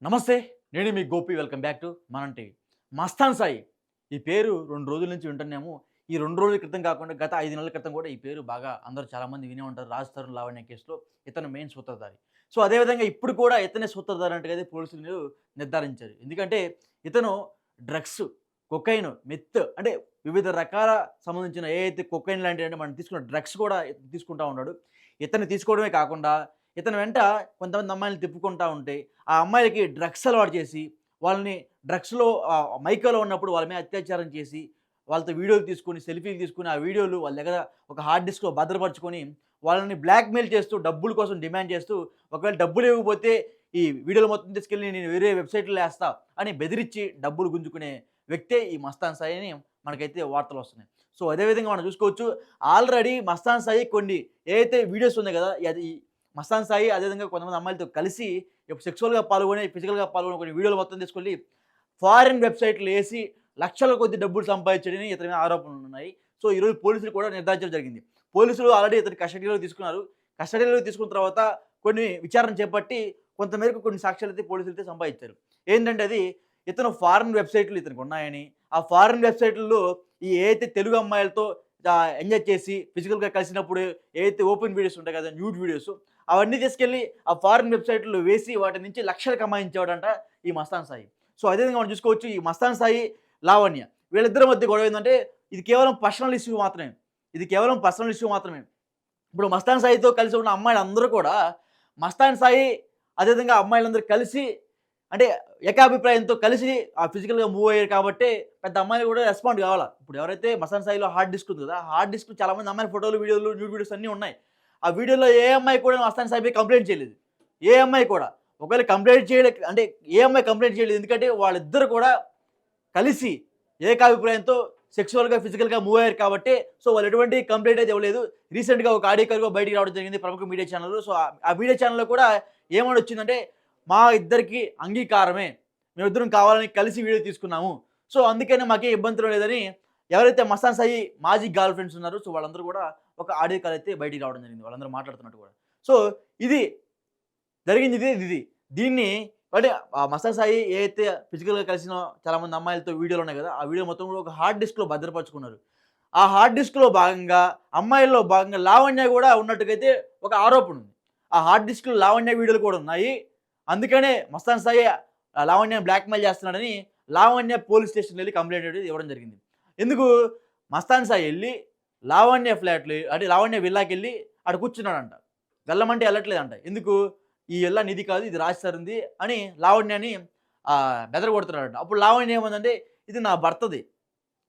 నమస్తే. నేను మీ Gopi. Welcome back to మనం టీవీ. మస్తాన్ సాయి ఈ పేరు 2 రోజుల నుంచి వింటున్నాము. ఈ 2 రోజుల క్రితం కాకుండా గత 5 నెలల క్రితం కూడా ఈ పేరు బాగా అందరూ చాలామంది వినే ఉంటారు. 'రాజ్ తరుణ్ లావణ్య' కేసులో ఇతను మెయిన్ సూత్రధారి. సో, అదే విధంగా ఇప్పుడు కూడా ఇతనే సూత్రధారి అన్నట్టుగా పోలీసులు నిర్ధారించారు. ఎందుకంటే ఇతను డ్రగ్స్, కొకైన్, మెత్ అంటే వివిధ రకాల సంబంధించిన ఏదైతే కొకైన్ లాంటివి అంటే మనం తీసుకున్న డ్రగ్స్ కూడా తీసుకుంటా ఉన్నాడు. ఇతను తీసుకోవడమే కాకుండా ఇతని వెంట కొంతమంది అమ్మాయిలని తిప్పుకుంటా ఉంటే, ఆ అమ్మాయిలకి డ్రగ్స్ అలవాటు చేసి, వాళ్ళని డ్రగ్స్‌లో మైకంలో ఉన్నప్పుడు వాళ్ళ మీద అత్యాచారం చేసి, వాళ్ళతో వీడియోలు తీసుకొని, సెల్ఫీలు తీసుకొని, ఆ వీడియోలు వాళ్ళ దగ్గర ఒక హార్డ్ డిస్క్‌లో భద్రపరుచుకొని, వాళ్ళని బ్లాక్‌మెయిల్ చేస్తూ, డబ్బుల కోసం డిమాండ్ చేస్తూ, ఒకవేళ డబ్బులు ఇవ్వకపోతే ఈ వీడియోలు మొత్తం తీసుకెళ్ళి నేను వేరే వెబ్‌సైట్‌లో ఏస్తా అని బెదిరించి డబ్బులు గుంజుకునే వ్యక్తే ఈ మస్తాన్ సాయి అని మనకైతే వార్తలొస్తున్నాయి. సో, అదే విధంగా మనం చూసుకోవచ్చు. ఆల్రెడీ మస్తాన్ సాయి కొన్ని ఏదైతే వీడియోస్ ఉన్నాయి కదా! అది మస్తాన్ సాయి అదేవిధంగా కొంతమంది అమ్మాయిలతో కలిసి ఇప్పుడు సెక్సువల్‌గా పాల్గొని, ఫిజికల్‌గా పాల్గొని కొన్ని వీడియోలు మొత్తం తీసుకెళ్ళి ఫారిన్ వెబ్‌సైట్‌లో ఏసి లక్షల కొద్దీ డబ్బులు సంపాదించాడని ఇతని మీద ఆరోపణలున్నాయి. సో, ఈరోజు పోలీసులు కూడా నిర్ధారించడం జరిగింది. పోలీసులు ఆల్రెడీ ఇతన్ని కస్టడీలోకి తీసుకున్నారు. కస్టడీలోకి తీసుకున్న తర్వాత కొన్ని విచారణ చేపట్టి కొంతమేరకు కొన్ని సాక్ష్యాలైతే పోలీసులైతే సంపాదించారు. ఏంటంటే అది ఇతను ఫారిన్ వెబ్‌సైట్‌లు ఇతనికున్నాయని, ఆ ఫారిన్ వెబ్‌సైట్‌లలో ఈ ఏదైతే తెలుగు అమ్మాయిలతో ఎంజాయ్ చేసి ఫిజికల్‌గా కలిసినప్పుడు ఏదైతే ఓపెన్ వీడియోస్ ఉంటాయి కదా! న్యూడ్ వీడియోస్ అవన్నీ తీసుకెళ్ళి ఆ ఫారిన్ వెబ్‌సైట్‌లో వేసి వాటి నుంచి లక్షలు కమాయించేవాడంట ఈ మస్తాన్ సాయి. సో, అదే విధంగా మనం చూసుకోవచ్చు ఈ మస్తాన్ సాయి, లావణ్య వీళ్ళిద్దరి మధ్య గొడవ ఏందంటే ఇది కేవలం పర్సనల్ ఇష్యూ మాత్రమే. ఇది కేవలం పర్సనల్ ఇష్యూ మాత్రమే. ఇప్పుడు మస్తాన్ సాయితో కలిసి ఉన్న అమ్మాయిలందరూ కూడా మస్తాన్ సాయి అదేవిధంగా అమ్మాయిలందరూ కలిసి అంటే ఏకాభిప్రాయంతో కలిసి ఫిజికల్‌గా మూవ్ అయ్యారు కాబట్టే పెద్ద అమ్మాయిలు కూడా రెస్పాండ్ కావాలా. ఇప్పుడు ఎవరైతే మస్తాన్ సాయిలో హార్డ్ డిస్క్ ఉంది కదా! ఆ హార్డ్ డిస్క్‌లో చాలామంది అమ్మాయిల ఫోటోలు, వీడియోలు, న్యూడ్ వీడియోస్ అన్నీ ఉన్నాయి. ఆ వీడియోలో ఏ అమ్మాయి కూడా మస్తాన్ సాయిపై కంప్లెయింట్ చేయలేదు. ఏ అమ్మాయి కూడా. ఒకవేళ కంప్లెయింట్ అంటే ఏ అమ్మాయి కంప్లెయింట్ చేయలేదు. ఎందుకంటే వాళ్ళిద్దరూ కూడా కలిసి ఏకాభిప్రాయంతో సెక్సువల్‌గా, ఫిజికల్‌గా మూవ్ అయ్యారు కాబట్టి సో, వాళ్ళు ఎటువంటి కంప్లెయింట్ అయితే ఇవ్వలేదు. రీసెంట్‌గా ఒక ఆడియో కూడా బయటికి రావడం జరిగింది ప్రముఖ మీడియా ఛానెల్‌లో. సో, ఆ మీడియా ఛానెల్‌లో కూడా ఏమని వచ్చిందంటే, మా ఇద్దరికీ అంగీకారమే. మేమిద్దరం కావాలని కలిసి వీడియో తీసుకున్నాము. సో, అందుకనే మాకేం ఇబ్బందులు లేదని ఎవరైతే మస్తాన్ సాయి మాజీ గర్ల్ ఫ్రెండ్స్ ఉన్నారో సో, వాళ్ళందరూ కూడా ఒక ఆడియో కాల్ అయితే బయటికి రావడం జరిగింది. వాళ్ళందరూ మాట్లాడుతున్నట్టు కూడా. సో, ఇది జరిగింది ఇది. దీన్ని అంటే మస్తాన్ సాయి ఏదైతే ఫిజికల్‌గా కలిసిన చాలామంది అమ్మాయిలతో వీడియోలు ఉన్నాయి కదా! ఆ వీడియో మొత్తం కూడా ఒక హార్డ్ డిస్క్‌లో భద్రపరుచుకున్నారు. ఆ హార్డ్ డిస్క్‌లో భాగంగా అమ్మాయిల్లో భాగంగా లావణ్య కూడా ఉన్నట్టుగైతే ఒక ఆరోపణ ఉంది. ఆ హార్డ్ డిస్క్‌లో లావణ్య వీడియోలు కూడా ఉన్నాయి. అందుకనే మస్తాన్ సాయి లావణ్యని బ్లాక్‌మెయిల్ చేస్తున్నాడని లావణ్య పోలీస్ స్టేషన్‌లో ఎళ్లి కంప్లెయింట్ అనేది ఇవ్వడం జరిగింది. ఎందుకు మస్తాన్ సాయి ఎళ్లి లావణ్య ఫ్లాట్‌లో అంటే లావణ్య విల్లాకెళ్ళి ఆడ కూర్చున్నాడంట. వెళ్ళమంటే ఎళ్ళట్లేదంట. ఎందుకు? ఈ ఇల్లా నీది కాదు. ఇది రాజ్ సార్‌ది అని లావణ్యని బెదరగొడుతున్నాడంట. అప్పుడు లావణ్య ఏమందంటే, "ఇది నా భర్తది.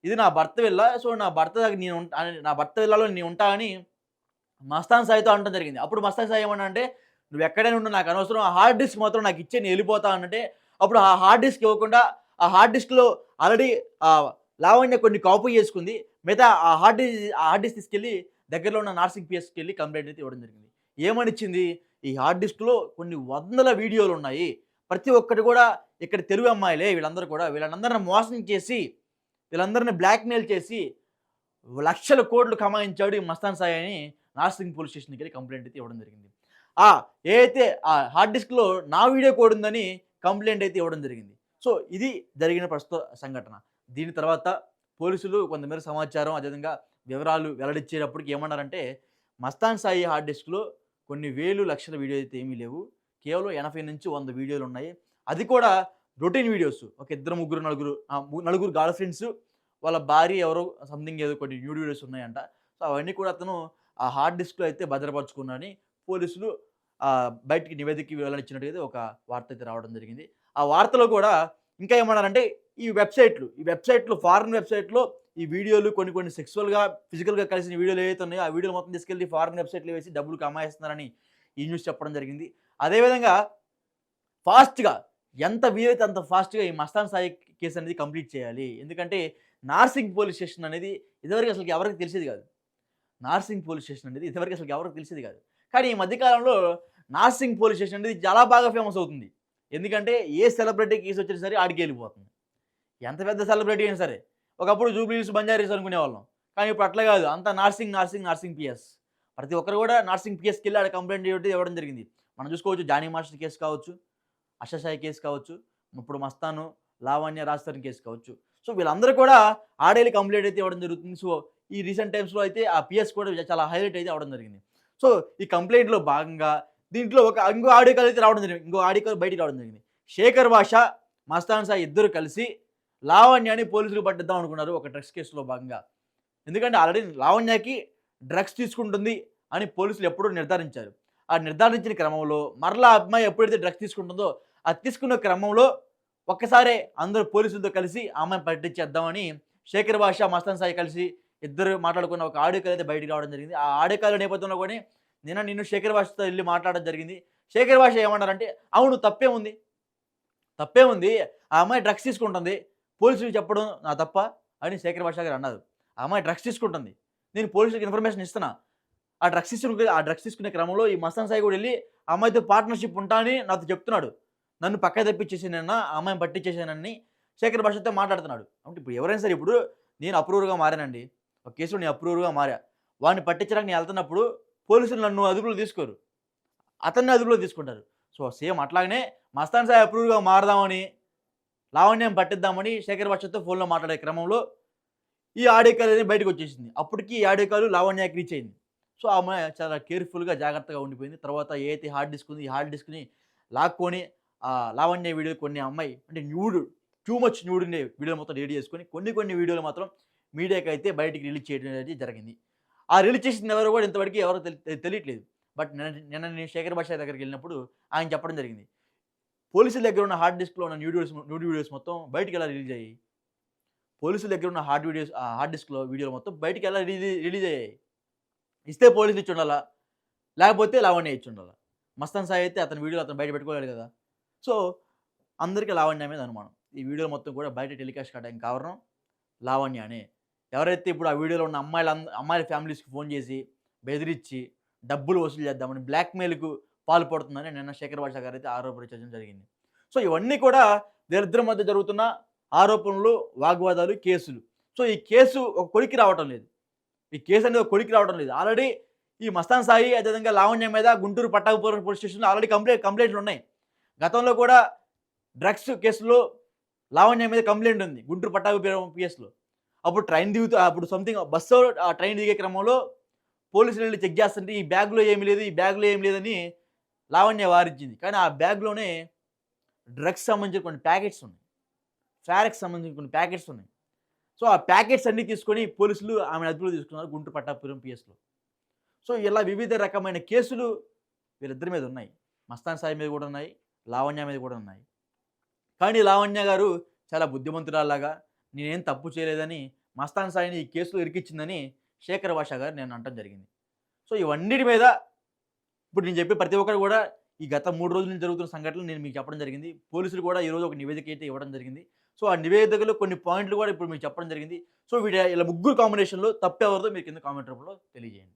ఇది నా భర్త విల్లా. సో, నా భర్త దగ్గర నా భర్త విల్లాలో నేను ఉంటా" అని మస్తాన్ సాయితో అనటం జరిగింది. అప్పుడు మస్తాన్ సాయి ఏమన్నాడంటే, "నువ్వెక్కడైనా ఉండు నాకనవసరం. ఆ హార్డ్ డిస్క్ మాత్రం నాకిచ్చేయి నేను ఎళ్ళిపోతా" అనంటే, అప్పుడు ఆ హార్డ్ డిస్క్ ఇవ్వకుండా ఆ హార్డ్ డిస్క్‌లో ఆల్రెడీ లావణ్య కొన్ని కాపీ చేసుకుంది. మిగతా ఆ హార్డ్ డిస్క్ తీసుకెళ్ళి దగ్గరలో ఉన్న నార్సింగ్ పిఎస్‌కెళ్ళి కంప్లెయింట్ అయితే ఇవ్వడం జరిగింది. ఏమనిచ్చింది? ఈ హార్డ్ డిస్క్‌లో కొన్ని వందల వీడియోలున్నాయి. ప్రతి ఒక్కటి కూడా ఇక్కడ తెలుగు అమ్మాయిలే వీళ్ళందరూ కూడా. వీళ్ళనందరిని మోసం చేసి, వీళ్ళందరిని బ్లాక్‌మెయిల్ చేసి, లక్షల కోట్లు కమాయించాడు ఈ మస్తాన్ సాయి అని నార్సింగ్ పోలీస్ స్టేషన్‌కెళ్ళి కంప్లెయింట్ అయితే ఇవ్వడం జరిగింది. ఆ! ఏదైతే ఆ హార్డ్ డిస్క్‌లో నా వీడియో కూడా ఉందని కంప్లెయింట్ అయితే ఇవ్వడం జరిగింది. సో, ఇది జరిగిన ప్రస్తుత సంఘటన. దీని తర్వాత పోలీసులు కొంతమేర సమాచారం అదేవిధంగా వివరాలు వెల్లడించేటప్పటికి ఏమన్నారంటే, మస్తాన్ సాయి హార్డ్ డిస్క్‌లో కొన్ని వేలు, లక్షల వీడియో అయితే ఏమీ లేవు. కేవలం 80-100 వీడియోలున్నాయి. అది కూడా రొటీన్ వీడియోస్. ఒక ఇద్దరు, ముగ్గురు, నలుగురు నలుగురు గర్ల్ ఫ్రెండ్స్, వాళ్ళ భార్య ఎవరో సంథింగ్ ఏదో కొన్ని న్యూడ్ వీడియోస్ ఉన్నాయంట. సో, అవన్నీ కూడా అతను ఆ హార్డ్ డిస్క్‌లో అయితే భద్రపరుచుకున్నాడని పోలీసులు బయటికి నివేదిక వెల్లడించినట్టుగా ఒక వార్త అయితే రావడం జరిగింది. ఆ వార్తలో కూడా ఇంకా ఏమన్నారంటే ఈ వెబ్‌సైట్‌లో ఫారిన్ వెబ్‌సైట్‌లో ఈ వీడియోలు కొన్ని కొన్ని సెక్సువల్‌గా, ఫిజికల్‌గా కలిసిన వీడియోలు ఏవైతే ఉన్నాయో, ఆ వీడియోలు మొత్తం తీసుకెళ్ళి ఫారిన్ వెబ్‌సైట్‌లో వేసి డబ్బులు కమాయిస్తున్నారని ఈ న్యూస్ చెప్పడం జరిగింది. అదేవిధంగా ఫాస్ట్‌గా ఎంత వీలైతే అంత ఫాస్ట్‌గా ఈ మస్తాన్ సాయి కేస్ అనేది కంప్లీట్ చేయాలి. ఎందుకంటే నార్సింగ్ పోలీస్ స్టేషన్ అనేది ఇదివరకు అసలకి ఎవరికీ తెలిసేది కాదు. నార్సింగ్ పోలీస్ స్టేషన్ అనేది ఇదివరకు అసలకి ఎవరికీ తెలిసేది కాదు. కానీ ఈ మధ్య కాలంలో నార్సింగ్ పోలీస్ స్టేషన్ అనేది చాలా బాగా ఫేమస్ అవుతుంది. ఎందుకంటే ఏ సెలబ్రిటీ కేస్ వచ్చినా సరే ఆడికెళ్ళిపోతుంది. ఎంత పెద్ద సెలబ్రిటీ అయినా సరే. ఒకప్పుడు జూబ్లీ హిల్స్, బంజారా హిల్స్ అనుకునేవాళ్ళం. కానీ ఇప్పుడు అట్లా కాదు. అంతా నార్సింగ్ పీఎస్. ప్రతి ఒక్కరు కూడా నార్సింగ్ పీఎస్‌కెళ్ళి ఆడ కంప్లెయింట్ ఇవ్వడం జరిగింది. మనం చూసుకోవచ్చు జానీ మాస్టర్ కేస్ కావచ్చు. అషసాయి కేసు కావచ్చు, ఇప్పుడు మస్తాను, లావణ్య, రాజ్ కేసు కావచ్చు. సో వీళ్ళందరూ కూడా ఆడేళ్ళి కంప్లెయింట్ అయితే ఇవ్వడం జరుగుతుంది. సో ఈ రీసెంట్ టైమ్స్‌లో అయితే ఆ పీఎస్ కూడా చాలా హైలైట్ అయితే అవ్వడం జరిగింది. సో ఈ కంప్లెయింట్‌లో భాగంగా దీంట్లో ఇంకో ఆడియో కాల్ అయితే రావడం జరిగింది. ఇంకో ఆడియో కాల్ బయటికి రావడం జరిగింది. శేఖర్ భాష, మస్తాన్ సాయి ఇద్దరు కలిసి లావణ్యని పోలీసులకు పట్టిద్దాం అనుకున్నారు ఒక డ్రగ్స్ కేసులో భాగంగా. ఎందుకంటే ఆల్రెడీ లావణ్యకి డ్రగ్స్ తీసుకుంటుంది అని పోలీసులు ఎప్పుడో నిర్ధారించారు. ఆ నిర్ధారించిన క్రమంలో మరలా ఆ అమ్మాయి ఎప్పుడైతే డ్రగ్స్ తీసుకుంటుందో, అది తీసుకున్న క్రమంలో ఒక్కసారే అందరూ పోలీసులతో కలిసి ఆ అమ్మాయిని పట్టించేద్దామని శేఖర్ భాష, మస్తాన్ సాయి కలిసి ఇద్దరు మాట్లాడుకున్న ఒక ఆడియో కాల్ అయితే బయటికి రావడం జరిగింది. ఆ ఆడియో కాల్ నేపథ్యంలో కూడా నేను శేఖర్ భాషతో ఎళ్లి మాట్లాడడం జరిగింది. శేఖర్ భాష ఏమన్నారంటే, "అవును తప్పేముంది? తప్పేముంది? ఆ అమ్మాయి డ్రగ్స్ తీసుకుంటుంది. పోలీసులకు చెప్పడం నా తప్పా?" అని శేఖర్ భాష గారు అన్నారు. "ఆ అమ్మాయి డ్రగ్స్ తీసుకుంటుంది. నేను పోలీసులకు ఇన్ఫర్మేషన్ ఇస్తున్నా. ఆ డ్రగ్స్ తీసుకునే క్రమంలో ఈ మస్తాన్ సాయి కూడా ఎళ్లి ఆ అమ్మాయితో పార్ట్నర్‌షిప్ ఉంటా అని నాతో చెప్తున్నాడు. నన్ను పక్కకు తప్పించేసానన్న, ఆ అమ్మాయిని పట్టించేసానని" శేఖర్ భాషతో మాట్లాడుతున్నాడు. అంటే ఇప్పుడు ఎవరైనా సరే ఇప్పుడు నేను అప్రూవర్‌గా మారానండి. ఒక కేసులో నేను అప్రూవర్‌గా మారా. వాడిని పట్టించడానికి నేను ఎళ్తున్నప్పుడు పోలీసులు నన్ను అదుపులో తీసుకోరు. అతన్ని అదుపులో తీసుకుంటారు. సో, సేమ్ అట్లాగనే మస్తాన్ సాయి అప్రూవర్‌గా మారదామని, లావణ్యని పట్టిద్దామని శేఖర్ భాషతో ఫోన్‌లో మాట్లాడే క్రమంలో ఈ ఆడియో కాల్ అనేది బయటకొచ్చేసింది. అప్పటికి ఈ ఆడియో కాల్ లావణ్యకి రీచ్ అయింది. సో, ఆమె చాలా కేర్‌ఫుల్‌గా జాగ్రత్తగా ఉండిపోయింది. తర్వాత ఏదైతే హార్డ్ డిస్క్ ఉందో ఈ హార్డ్ డిస్క్‌ని లాక్కొని లావణ్య వీడియో కొన్ని అమ్మాయి అంటే టూ మచ్ న్యూడ్ ఉండే వీడియోలు మొత్తం డిలీట్ చేసుకొని కొన్ని వీడియోలు మాత్రం మీడియాకైతే బయటికి రిలీజ్ చేయడం అనేది జరిగింది. ఆ రిలీజ్ చేసింది ఎవరో కూడా ఇంతవరకు ఎవరో తెలియట్లేదు. బట్ నిన్న నేను శేఖర్ భాష దగ్గరికెళ్ళినప్పుడు ఆయన చెప్పడం జరిగింది. పోలీసుల దగ్గర ఉన్న హార్డ్ డిస్క్‌లో ఉన్న న్యూడ్ వీడియోస్ మొత్తం బయటికెలా రిలీజ్ అయ్యాయి? పోలీసుల దగ్గర ఉన్న హార్డ్ డిస్క్‌లో వీడియోలు మొత్తం బయటికెలా రిలీజ్ అయ్యాయి? ఇస్తే పోలీసులు ఇచ్చుండాలా? లేకపోతే లావణ్య ఇచ్చుండాలా? మస్తాన్ సాయి అయితే అతని వీడియోలు అతను బయట పెట్టుకోలేడు కదా! సో, అందరికి లావణ్య మీద అనుమానం. ఈ వీడియోలు మొత్తం కూడా బయట టెలికాస్ట్ కావడానికి కారణం లావణ్యనే. ఎవరైతే ఇప్పుడు ఆ వీడియోలో ఉన్న అమ్మాయిల ఫ్యామిలీస్‌కి ఫోన్ చేసి, బెదిరించి, డబ్బులు వసూలు చేద్దామని బ్లాక్‌మెయిల్‌కు పాల్పడుతుందని నిన్న శేఖర్ భాష గారైతే ఆరోపించడం జరిగింది. సో, ఇవన్నీ కూడా వీళ్ళిద్దరి మధ్య జరుగుతున్న ఆరోపణలు, వాగ్వాదాలు, కేసులు. సో, ఈ కేసు ఒక కొలిక్కి రావటం లేదు. ఈ కేసు అనేది ఒక కొలిక్కి రావడం లేదు. ఆల్రెడీ ఈ మస్తాన్ సాయి అదేవిధంగా లావణ్య మీద గుంటూరు పట్టాభిపురం పోలీస్ స్టేషన్‌లో ఆల్రెడీ కంప్లెయింట్లున్నాయి. గతంలో కూడా డ్రగ్స్ కేసులో లావణ్య మీద కంప్లెయింట్ ఉంది. గుంటూరు పట్టాభిపురం పిఎస్‌లో. అప్పుడు అప్పుడు సంథింగ్ బస్సులో ట్రైన్ దిగే క్రమంలో పోలీసులు వెళ్లి చెక్ చేస్తుంటే ఈ బ్యాగ్‌లో ఏమి లేదు, ఈ బ్యాగ్‌లో ఏమి లేదని లావణ్య వారించింది. కానీ ఆ బ్యాగ్‌లోనే డ్రగ్స్ సంబంధించిన కొన్ని ప్యాకెట్స్ ఉన్నాయి. ఫారెక్స్ సంబంధించిన కొన్ని ప్యాకెట్స్ ఉన్నాయి. సో, ఆ ప్యాకెట్స్ అన్నీ తీసుకొని పోలీసులు ఆమెను అదుపులో తీసుకున్నారు గుంటూరు పట్టాభిపురం పిఎస్‌లో. సో, ఇలా వివిధ రకమైన కేసులు వీళ్ళిద్దరి మీద ఉన్నాయి. మస్తాన్ సాయి మీద కూడా ఉన్నాయి. లావణ్య మీద కూడా ఉన్నాయి. కానీ లావణ్య గారు చాలా బుద్ధిమంతురాల్లాగా నేనేం తప్పు చేయలేదని మస్తాన్ సాయిని ఈ కేసులో ఇరికిచ్చిందని శేఖర్ భాష గారు నేను అనటం జరిగింది. సో, ఇవన్నిటి మీద ఇప్పుడు నేను చెప్పే ప్రతి ఒక్కరు కూడా ఈ గత 3 రోజుల నుంచి జరుగుతున్న సంఘటనలు నేను మీకు చెప్పడం జరిగింది. పోలీసులు కూడా ఈరోజు ఒక నివేదిక అయితే ఇవ్వడం జరిగింది. సో, ఆ నివేదికలో కొన్ని పాయింట్లు కూడా ఇప్పుడు మీకు చెప్పడం జరిగింది. సో, ఇలా ముగ్గురు కాంబినేషన్‌లో తప్పెవరిదో మీరు కింద కామెంట్ రూపంలో తెలియజేయండి.